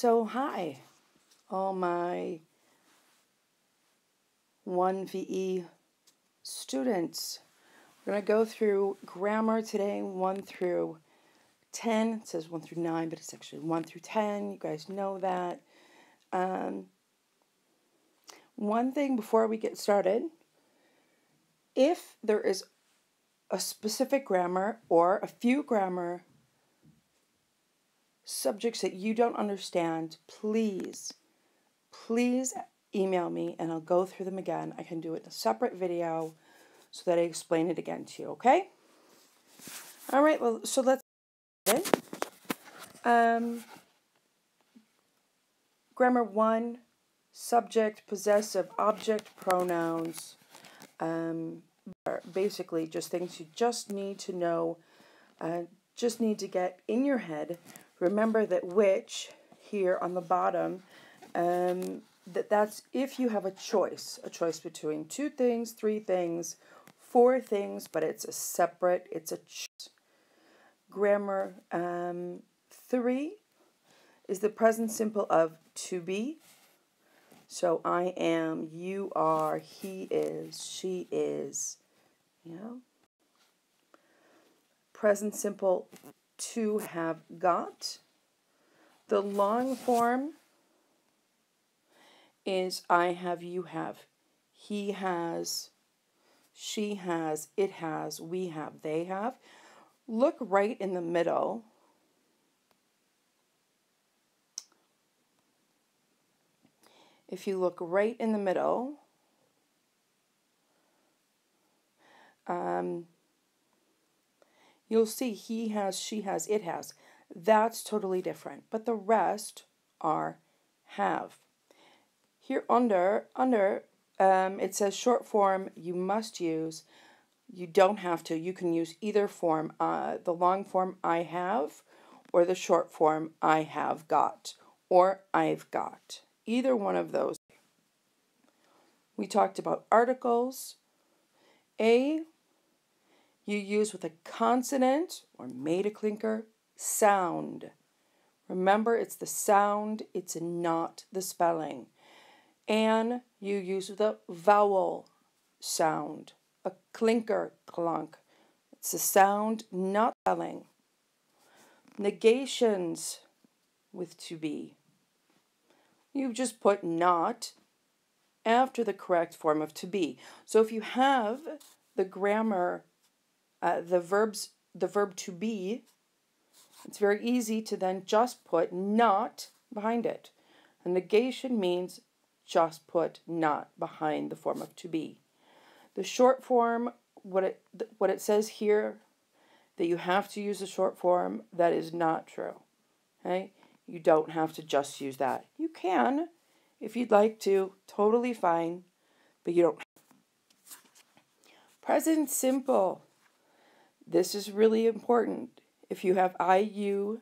So hi, all my 1VE students. We're going to go through grammar today, 1 through 10. It says 1 through 9, but it's actually 1 through 10. You guys know that. One thing before we get started, if there is a specific grammar or a few grammar subjects that you don't understand, please email me and I'll go through them again. I can do it in a separate video so that I explain it again to you, okay? All right, well, so let's get it. Grammar 1, subject, possessive, object, pronouns. Basically just things you just need to know, just need to get in your head. Remember that which here on the bottom, that's if you have a choice between 2 things, 3 things, 4 things, but it's a separate, it's a choice. Grammar 3 is the present simple of to be. So I am, you are, he is, she is, you know. Present simple to have got. The long form is I have, you have, he has, she has, it has, we have, they have. Look right in the middle. If you look right in the middle, you'll see he has, she has, it has. That's totally different. But the rest are have. Here under it says short form you must use. You don't have to. You can use either form. The long form I have, or the short form I have got, or I've got. Either one of those. We talked about articles. A, you use with a consonant or made a clinker sound. Remember, it's the sound, it's not the spelling. And you use with a vowel sound, a clinker clunk. It's a sound, not spelling. Negations with to be. You just put not after the correct form of to be. So if you have the grammar, the verb to be, it's very easy to then just put not behind it. A negation means just put not behind the form of to be. The short form, what it says here, that you have to use the short form, that is not true. Okay? You don't have to just use that. You can, if you'd like to, totally fine, but you don't. Present simple. This is really important. If you have I, you,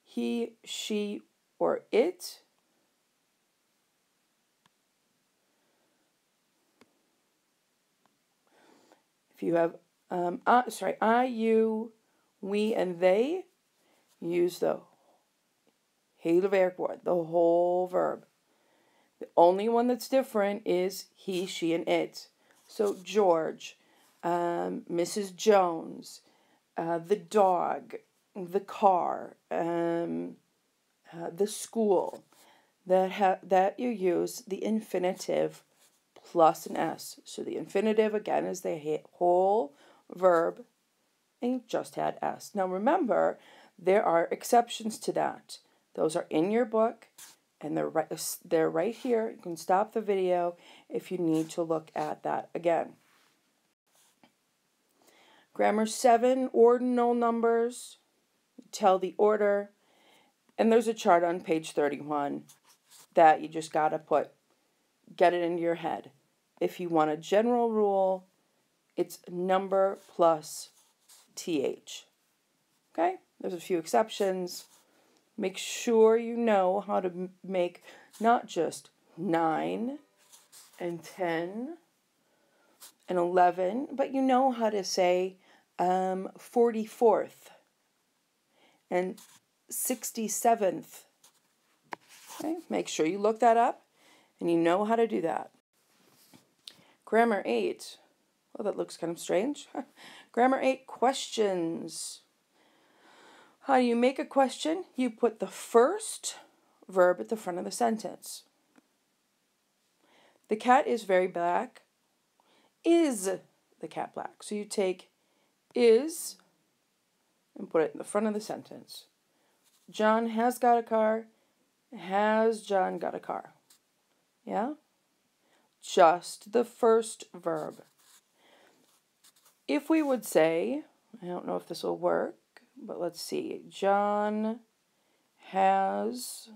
he, she, or it, if you have I, you, we, and they, use the hele werkwoord, the whole verb. The only one that's different is he, she, and it. So George, Mrs. Jones, the dog, the car, the school, that you use the infinitive plus an S. So the infinitive, again, is the whole verb, and you just had S. Now remember, there are exceptions to that. Those are in your book, and they're right here. You can stop the video if you need to look at that again. Grammar 7, ordinal numbers. Tell the order. And there's a chart on page 31 that you just got to get it into your head. If you want a general rule, it's number plus TH. Okay? There's a few exceptions. Make sure you know how to make not just 9 and 10 and 11, but you know how to say 44th and 67th. Okay, make sure you look that up and you know how to do that. Grammar 8. Well, that looks kind of strange. Grammar 8, questions. How do you make a question? You put the first verb at the front of the sentence. The cat is very black. Is the cat black? So you take is and put it in the front of the sentence. John has got a car. Has John got a car? Yeah? Just the first verb. If we would say, I don't know if this will work, but let's see. John has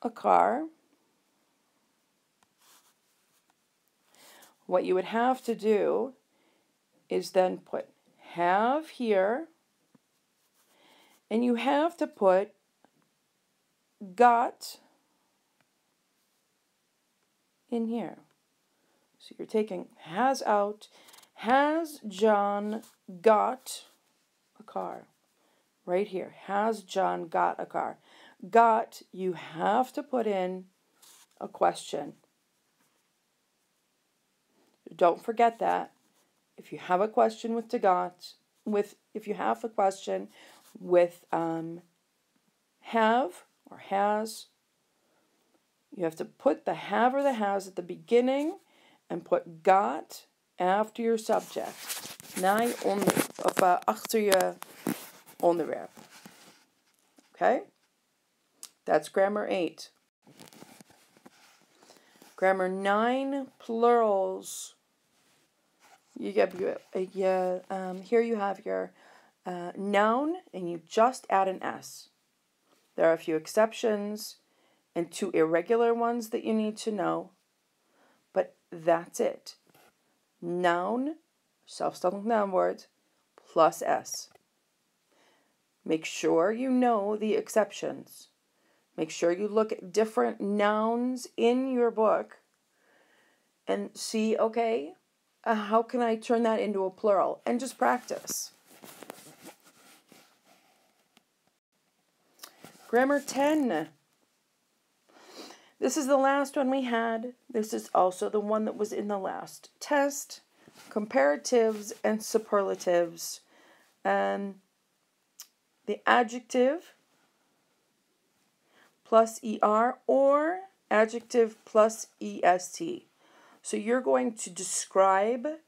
a car. What you would have to do is then put have here, and you have to put got in here. So you're taking has out. Has John got a car? Right here. Has John got a car? Got, you have to put in a question. Don't forget that. If you have a question with the got, if you have a question with have or has, you have to put the have or the has at the beginning and put got after your subject. Achter je onderwerp. Okay? That's grammar 8. Grammar 9, plurals. Here you have your noun, and you just add an S. There are a few exceptions and 2 irregular ones that you need to know, but that's it. Noun, zelfstandig naamwoord, plus S. Make sure you know the exceptions. Make sure you look at different nouns in your book and see, okay, how can I turn that into a plural? And just practice. Grammar 10. This is the last one we had. This is also the one that was in the last test. Comparatives and superlatives. The adjective plus ER or adjective plus EST. So you're going to describe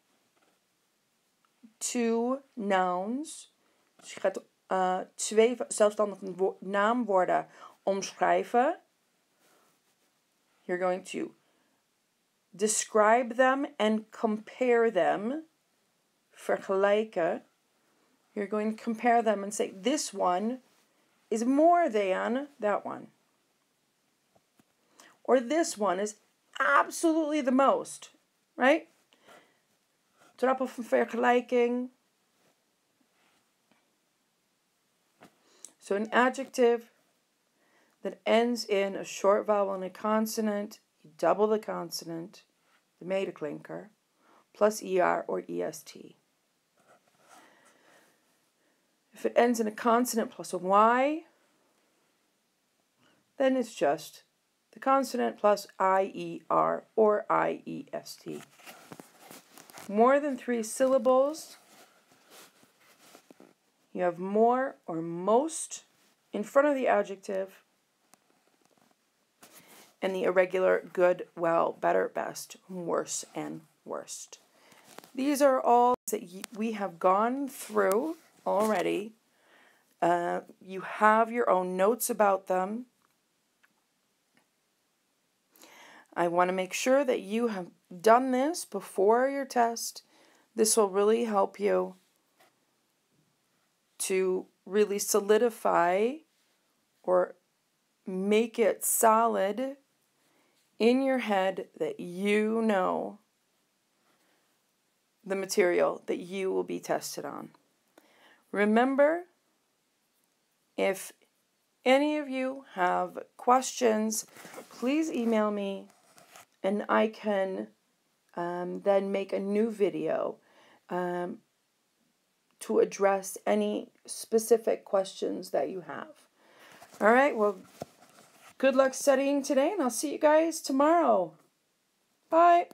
2 nouns. Dus je gaat 2 zelfstandige naamwoorden omschrijven. You're going to describe them and compare them. Vergelijken. You're going to compare them and say, this one is more than that one. Or this one is absolutely the most. Right? Trappen van vergelijking. So an adjective that ends in a short vowel and a consonant, you double the consonant, the medeklinker, plus ER or EST. If it ends in a consonant plus a Y, then it's just the consonant plus IER or IEST. More than 3 syllables, you have more or most in front of the adjective, and the irregular good, well, better, best, worse, and worst. These are all that we have gone through already. You have your own notes about them. I want to make sure that you have done this before your test. This will really help you to really solidify or make it solid in your head that you know the material that you will be tested on. Remember, if any of you have questions, please email me and I can then make a new video to to address any specific questions that you have. All right, well, good luck studying today, and I'll see you guys tomorrow. Bye.